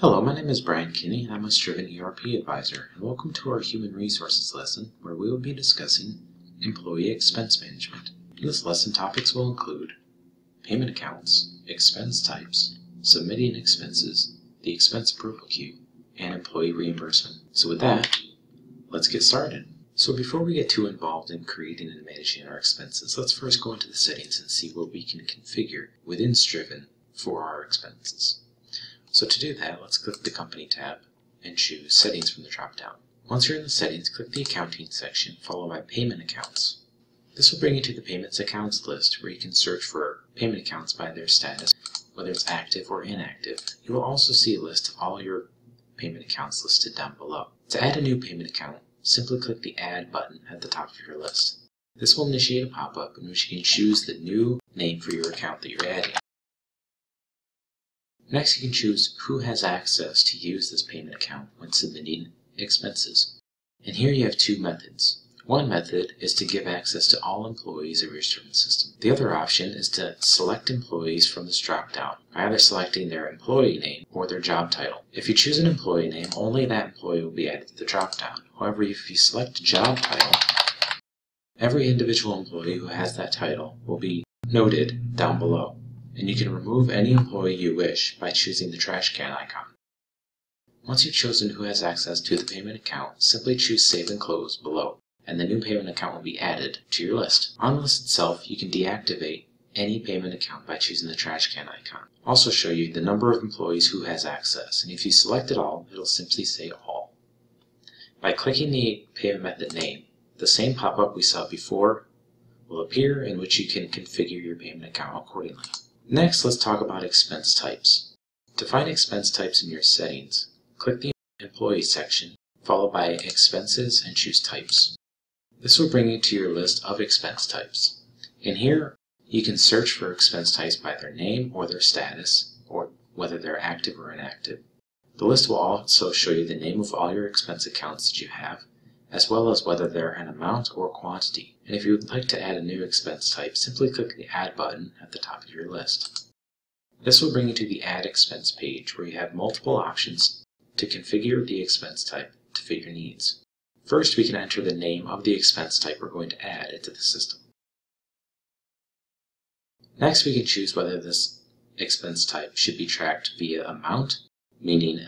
Hello, my name is Brian Kinney, and I'm a Striven ERP advisor, and welcome to our Human Resources lesson, where we will be discussing employee expense management. In this lesson, topics will include payment accounts, expense types, submitting expenses, the expense approval queue, and employee reimbursement. So with that, let's get started. So before we get too involved in creating and managing our expenses, let's first go into the settings and see what we can configure within Striven for our expenses. So to do that, let's click the Company tab and choose Settings from the drop-down. Once you're in the settings, click the Accounting section, followed by Payment Accounts. This will bring you to the Payments Accounts list, where you can search for payment accounts by their status, whether it's active or inactive. You will also see a list of all your payment accounts listed down below. To add a new payment account, simply click the Add button at the top of your list. This will initiate a pop-up in which you can choose the new name for your account that you're adding. Next, you can choose who has access to use this payment account when submitting expenses. And here you have two methods. One method is to give access to all employees of your Striven system. The other option is to select employees from this drop-down by either selecting their employee name or their job title. If you choose an employee name, only that employee will be added to the drop-down. However, if you select a job title, every individual employee who has that title will be noted down below. And you can remove any employee you wish by choosing the trash can icon. Once you've chosen who has access to the payment account, simply choose Save and Close below, and the new payment account will be added to your list. On the list itself, you can deactivate any payment account by choosing the trash can icon. I'll also show you the number of employees who has access, and if you select it all, it'll simply say All. By clicking the payment method name, the same pop-up we saw before will appear, in which you can configure your payment account accordingly. Next, let's talk about expense types. To find expense types in your settings, click the Employee section, followed by Expenses, and choose Types. This will bring you to your list of expense types. In here, you can search for expense types by their name or their status, or whether they're active or inactive. The list will also show you the name of all your expense accounts that you have, as well as whether they're an amount or quantity. And if you would like to add a new expense type, simply click the Add button at the top of your list. This will bring you to the Add Expense page, where you have multiple options to configure the expense type to fit your needs. First, we can enter the name of the expense type we're going to add into the system. Next, we can choose whether this expense type should be tracked via amount, meaning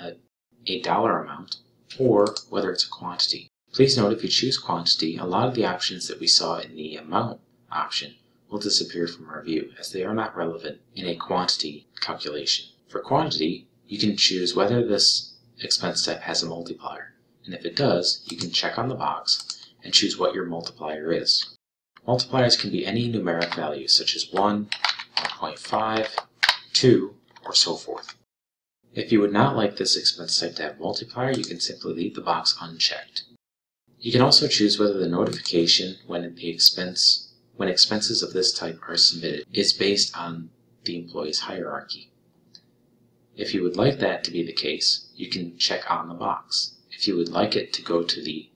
a dollar amount, or whether it's a quantity. Please note, if you choose quantity, a lot of the options that we saw in the amount option will disappear from our view, as they are not relevant in a quantity calculation. For quantity, you can choose whether this expense type has a multiplier, and if it does, you can check on the box and choose what your multiplier is. Multipliers can be any numeric value, such as 1, 1.5, 2, or so forth. If you would not like this expense type to have a multiplier, you can simply leave the box unchecked. You can also choose whether the notification when expenses of this type are submitted is based on the employee's hierarchy. If you would like that to be the case, you can check on the box. If you would like it to go to the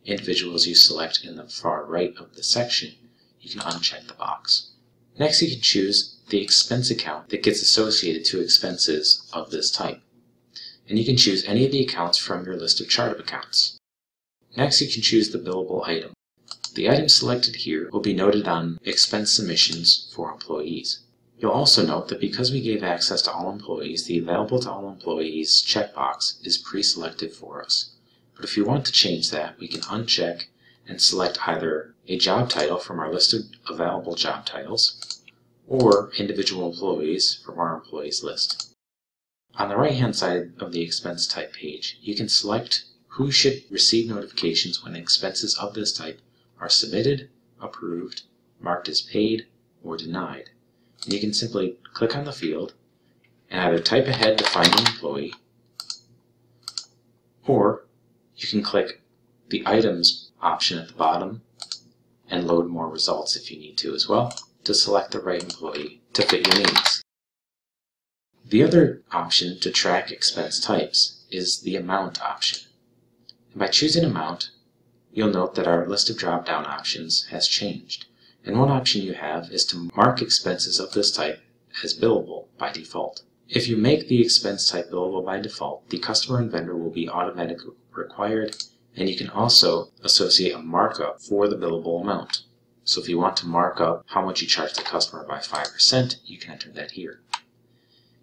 individuals you select in the far right of the section, you can uncheck the box. Next, you can choose the expense account that gets associated to expenses of this type. And you can choose any of the accounts from your list of chart of accounts. Next, you can choose the billable item. The item selected here will be noted on expense submissions for employees. You'll also note that because we gave access to all employees, the Available to All Employees checkbox is pre-selected for us. But if you want to change that, we can uncheck and select either a job title from our list of available job titles or individual employees from our employees list. On the right-hand side of the expense type page, you can select who should receive notifications when expenses of this type are submitted, approved, marked as paid, or denied. And you can simply click on the field and either type ahead to find an employee, or you can click the Items option at the bottom and load more results if you need to as well, to select the right employee to fit your needs. The other option to track expense types is the Amount option. And by choosing Amount, you'll note that our list of drop-down options has changed. And one option you have is to mark expenses of this type as billable by default. If you make the expense type billable by default, the customer and vendor will be automatically required, and you can also associate a markup for the billable amount. So if you want to mark up how much you charge the customer by 5%, you can enter that here.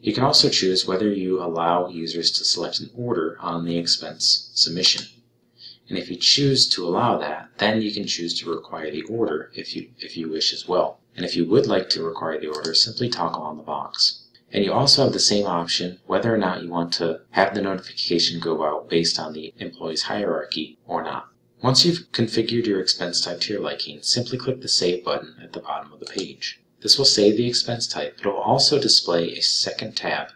You can also choose whether you allow users to select an order on the expense submission. And if you choose to allow that, then you can choose to require the order if you wish as well. And if you would like to require the order, simply toggle on the box. And you also have the same option whether or not you want to have the notification go out based on the employee's hierarchy or not. Once you've configured your expense type to your liking, simply click the Save button at the bottom of the page. This will save the expense type, but it will also display a second tab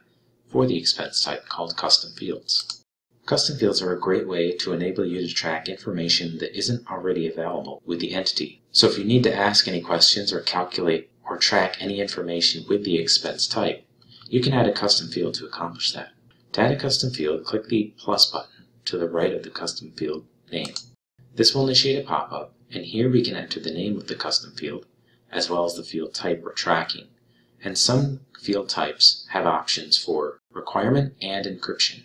for the expense type called Custom Fields. Custom fields are a great way to enable you to track information that isn't already available with the entity. So if you need to ask any questions or calculate or track any information with the expense type, you can add a custom field to accomplish that. To add a custom field, click the plus button to the right of the custom field name. This will initiate a pop-up, and here we can enter the name of the custom field, as well as the field type we're tracking. And some field types have options for requirement and encryption.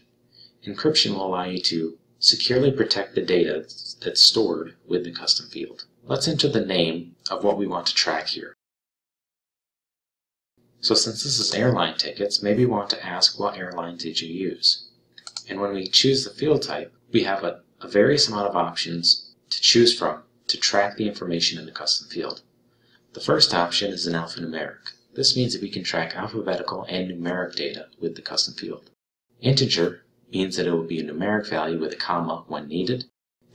Encryption will allow you to securely protect the data that's stored with the custom field. Let's enter the name of what we want to track here. So since this is airline tickets, maybe we want to ask what airline did you use? And when we choose the field type, we have a various amount of options to choose from to track the information in the custom field. The first option is an alphanumeric. This means that we can track alphabetical and numeric data with the custom field. Integer means that it will be a numeric value with a comma when needed.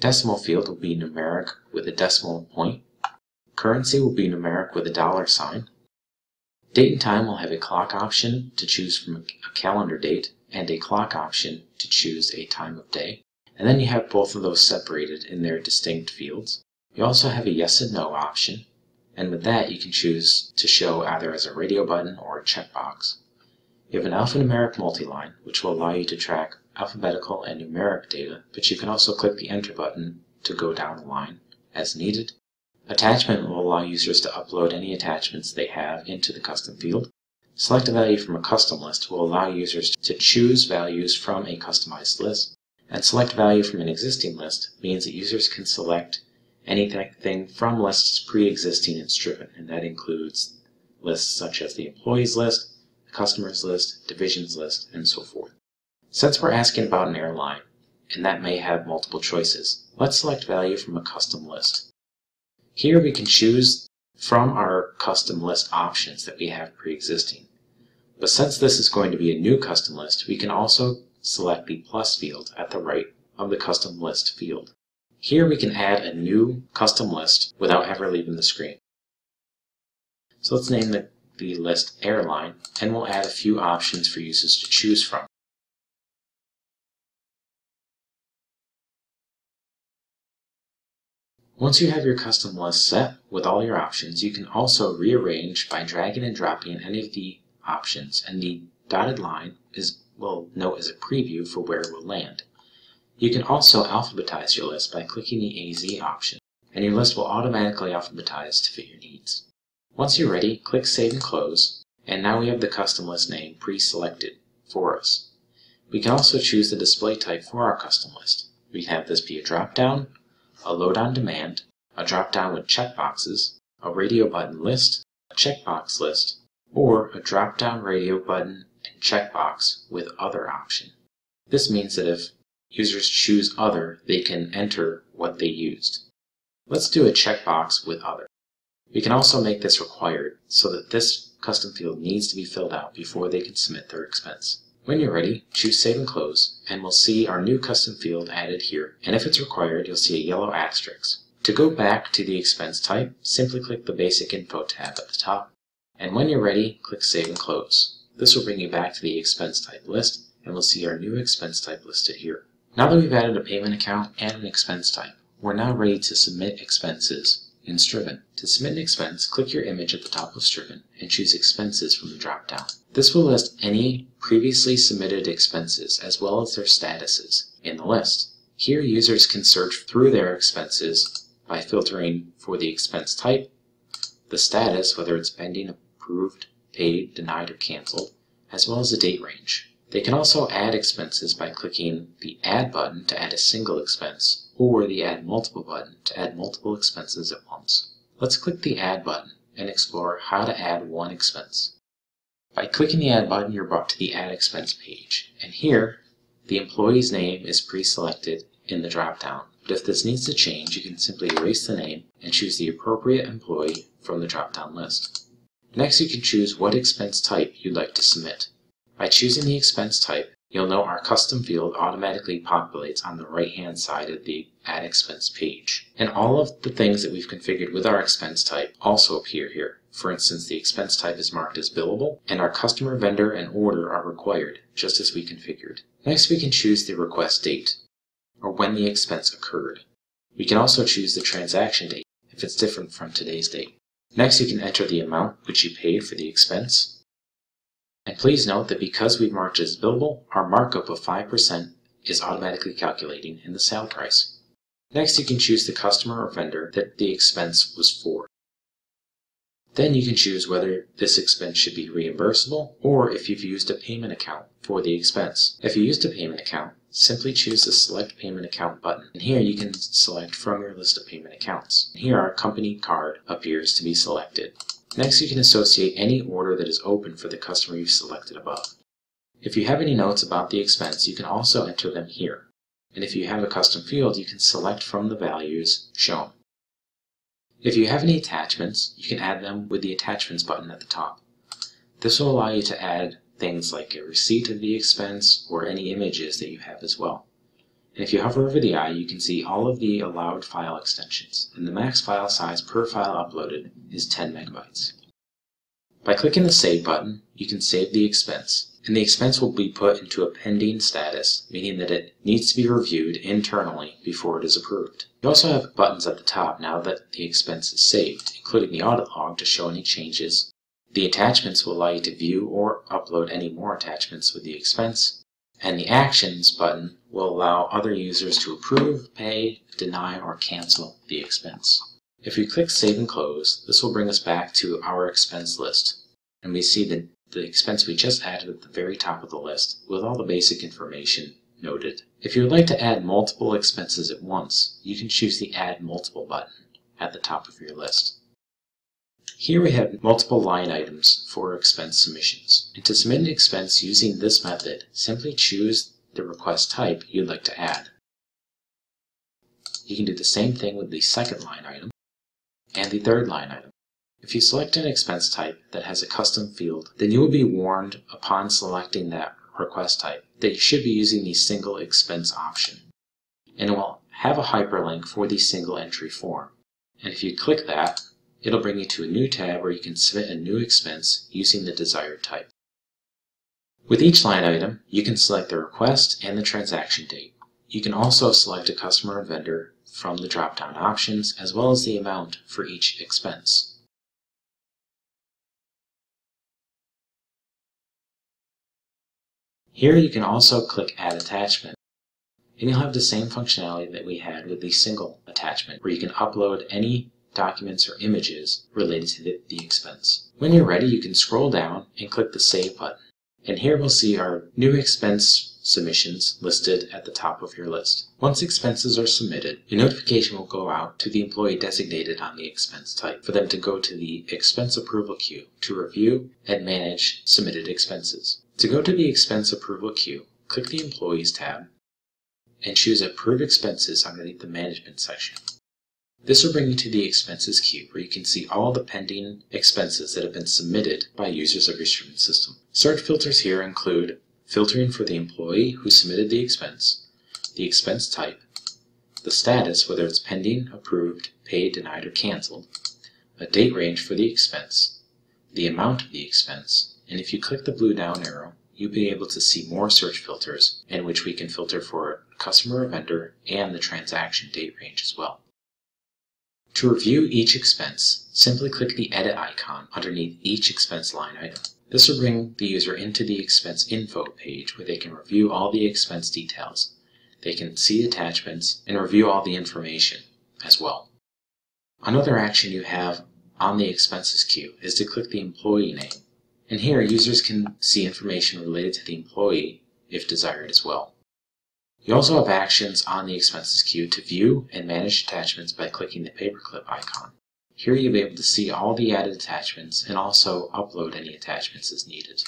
Decimal field will be numeric with a decimal point. Currency will be numeric with a $sign. Date and time will have a clock option to choose from a calendar date and a clock option to choose a time of day. And then you have both of those separated in their distinct fields. You also have a yes and no option, and with that you can choose to show either as a radio button or a checkbox. You have an alphanumeric multiline, which will allow you to track alphabetical and numeric data, but you can also click the enter button to go down the line as needed. Attachment will allow users to upload any attachments they have into the custom field. Select a value from a custom list will allow users to choose values from a customized list. And select value from an existing list means that users can select anything from lists pre-existing in Striven, and that includes lists such as the employees list, the customers list, divisions list, and so forth. Since we're asking about an airline, and that may have multiple choices, let's select value from a custom list. Here we can choose from our custom list options that we have pre-existing. But since this is going to be a new custom list, we can also select the plus field at the right of the custom list field. Here we can add a new custom list without ever leaving the screen. So let's name the list airline, and we'll add a few options for users to choose from. Once you have your custom list set with all your options, you can also rearrange by dragging and dropping any of the options, and the dotted line will note as a preview for where it will land. You can also alphabetize your list by clicking the AZ option, and your list will automatically alphabetize to fit your needs. Once you're ready, click Save and Close, and now we have the custom list name pre-selected for us. We can also choose the display type for our custom list. We can have this be a drop-down, a load on demand, a drop-down with checkboxes, a radio button list, a checkbox list, or a drop-down radio button and checkbox with other option. This means that if users choose other, they can enter what they used. Let's do a checkbox with other. We can also make this required so that this custom field needs to be filled out before they can submit their expense. When you're ready, choose Save and Close, and we'll see our new custom field added here. And if it's required, you'll see a yellow asterisk. To go back to the expense type, simply click the Basic Info tab at the top. And when you're ready, click Save and Close. This will bring you back to the expense type list, and we'll see our new expense type listed here. Now that we've added a payment account and an expense type, we're now ready to submit expenses in Striven. To submit an expense, click your image at the top of Striven and choose Expenses from the drop-down. This will list any previously submitted expenses as well as their statuses in the list. Here users can search through their expenses by filtering for the expense type, the status, whether it's pending, approved, paid, denied, or canceled, as well as a date range. They can also add expenses by clicking the Add button to add a single expense, or the Add Multiple button to add multiple expenses at once. Let's click the Add button and explore how to add one expense. By clicking the Add button, you're brought to the Add Expense page, and here the employee's name is pre-selected in the drop-down. But if this needs to change, you can simply erase the name and choose the appropriate employee from the drop-down list. Next, you can choose what expense type you'd like to submit. By choosing the expense type, you'll note our custom field automatically populates on the right-hand side of the Add Expense page. And all of the things that we've configured with our expense type also appear here. For instance, the expense type is marked as billable, and our customer, vendor, and order are required, just as we configured. Next, we can choose the request date, or when the expense occurred. We can also choose the transaction date, if it's different from today's date. Next, you can enter the amount which you paid for the expense. And please note that because we've marked it as billable, our markup of 5% is automatically calculating in the sale price. Next, you can choose the customer or vendor that the expense was for. Then you can choose whether this expense should be reimbursable or if you've used a payment account for the expense. If you used a payment account, simply choose the Select Payment Account button. And here you can select from your list of payment accounts. Here our company card appears to be selected. Next, you can associate any order that is open for the customer you've selected above. If you have any notes about the expense, you can also enter them here. And if you have a custom field, you can select from the values shown. If you have any attachments, you can add them with the Attachments button at the top. This will allow you to add things like a receipt of the expense or any images that you have as well. And if you hover over the eye, you can see all of the allowed file extensions, and the max file size per file uploaded is 10 megabytes. By clicking the Save button, you can save the expense, and the expense will be put into a pending status, meaning that it needs to be reviewed internally before it is approved. You also have buttons at the top now that the expense is saved, including the audit log to show any changes. The attachments will allow you to view or upload any more attachments with the expense, and the Actions button will allow other users to approve, pay, deny, or cancel the expense. If we click Save and Close, this will bring us back to our expense list, and we see that the expense we just added at the very top of the list with all the basic information noted. If you would like to add multiple expenses at once, you can choose the Add Multiple button at the top of your list. Here we have multiple line items for expense submissions. And to submit an expense using this method, simply choose the request type you'd like to add. You can do the same thing with the second line item and the third line item. If you select an expense type that has a custom field, then you will be warned upon selecting that request type that you should be using the single expense option. And it will have a hyperlink for the single entry form. And if you click that, it'll bring you to a new tab where you can submit a new expense using the desired type. With each line item, you can select the request and the transaction date. You can also select a customer and vendor from the drop-down options, as well as the amount for each expense. Here you can also click Add Attachment, and you'll have the same functionality that we had with the single attachment, where you can upload any documents or images related to the expense. When you're ready, you can scroll down and click the Save button. And here we'll see our new expense submissions listed at the top of your list. Once expenses are submitted, a notification will go out to the employee designated on the expense type for them to go to the Expense Approval Queue to review and manage submitted expenses. To go to the Expense Approval Queue, click the Employees tab and choose Approve Expenses underneath the Management section. This will bring you to the Expenses queue, where you can see all the pending expenses that have been submitted by users of your streaming system. Search filters here include filtering for the employee who submitted the expense type, the status, whether it's pending, approved, paid, denied, or canceled, a date range for the expense, the amount of the expense, and if you click the blue down arrow, you'll be able to see more search filters in which we can filter for customer or vendor and the transaction date range as well. To review each expense, simply click the Edit icon underneath each expense line item. This will bring the user into the Expense Info page where they can review all the expense details. They can see attachments and review all the information as well. Another action you have on the Expenses queue is to click the employee name. And here, users can see information related to the employee if desired as well. You also have actions on the expenses queue to view and manage attachments by clicking the paperclip icon. Here you'll be able to see all the added attachments and also upload any attachments as needed.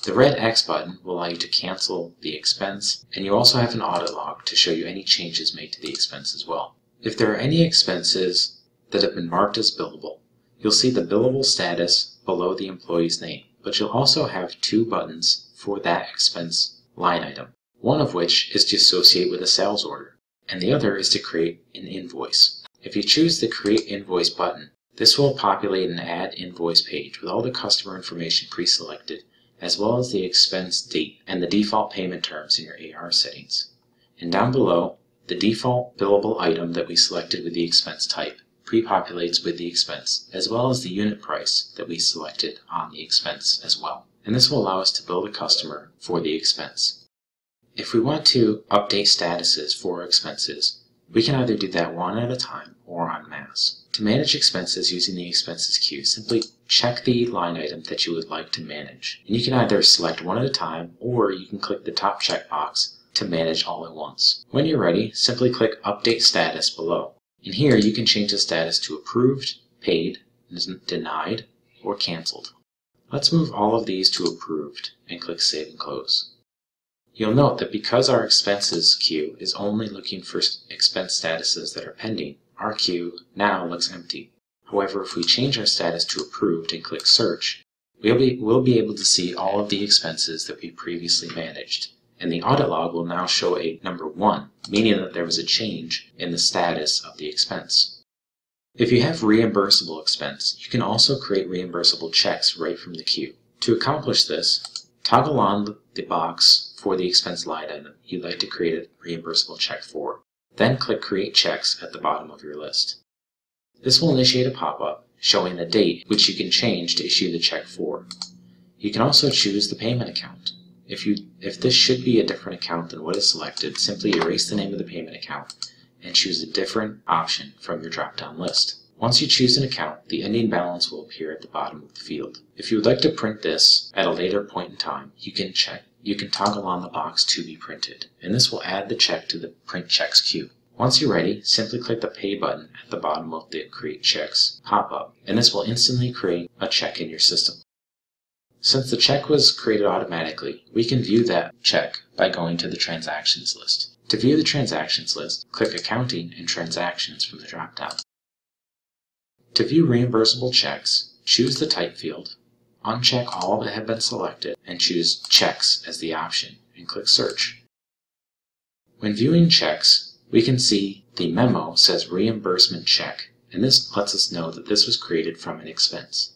The red X button will allow you to cancel the expense, and you also have an audit log to show you any changes made to the expense as well. If there are any expenses that have been marked as billable, you'll see the billable status below the employee's name, but you'll also have two buttons for that expense line item, one of which is to associate with a sales order, and the other is to create an invoice. If you choose the Create Invoice button, this will populate an Add Invoice page with all the customer information pre-selected, as well as the expense date and the default payment terms in your AR settings. And down below, the default billable item that we selected with the expense type pre-populates with the expense, as well as the unit price that we selected on the expense as well. And this will allow us to bill the customer for the expense. If we want to update statuses for expenses, we can either do that one at a time or en masse. To manage expenses using the expenses queue, simply check the line item that you would like to manage. And you can either select one at a time, or you can click the top checkbox to manage all at once. When you're ready, simply click Update Status below. And here you can change the status to approved, paid, denied, or canceled. Let's move all of these to approved and click Save and Close. You'll note that because our expenses queue is only looking for expense statuses that are pending, our queue now looks empty. However, if we change our status to approved and click Search, we'll be able to see all of the expenses that we previously managed. And the audit log will now show a number 1, meaning that there was a change in the status of the expense. If you have reimbursable expense, you can also create reimbursable checks right from the queue. To accomplish this, toggle on the box for the expense line item you'd like to create a reimbursable check for. Then click Create Checks at the bottom of your list. This will initiate a pop-up showing the date which you can change to issue the check for. You can also choose the payment account. If this should be a different account than what is selected, simply erase the name of the payment account and choose a different option from your drop-down list. Once you choose an account, the ending balance will appear at the bottom of the field. If you would like to print this at a later point in time, you can toggle on the box to be printed, and this will add the check to the Print Checks queue. Once you're ready, simply click the Pay button at the bottom of the Create Checks pop-up, and this will instantly create a check in your system. Since the check was created automatically, we can view that check by going to the Transactions list. To view the Transactions list, click Accounting and Transactions from the drop-down. To view reimbursable checks, choose the Type field, uncheck all that have been selected, and choose Checks as the option, and click Search. When viewing checks, we can see the memo says Reimbursement Check, and this lets us know that this was created from an expense.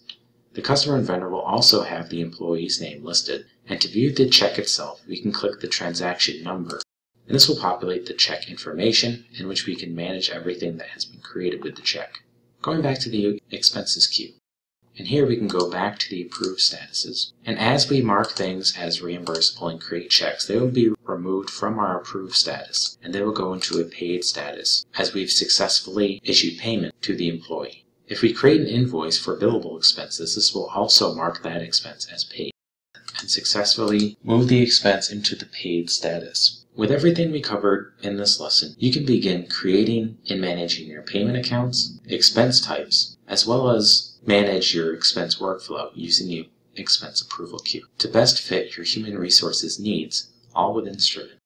The customer and vendor will also have the employee's name listed, and to view the check itself, we can click the transaction number, and this will populate the check information in which we can manage everything that has been created with the check. Going back to the expenses queue, and here we can go back to the approved statuses, and as we mark things as reimbursable and create checks, they will be removed from our approved status, and they will go into a paid status as we've successfully issued payment to the employee. If we create an invoice for billable expenses, this will also mark that expense as paid and successfully move the expense into the paid status. With everything we covered in this lesson, you can begin creating and managing your payment accounts, expense types, as well as manage your expense workflow using the expense approval queue to best fit your human resources needs, all within Striven.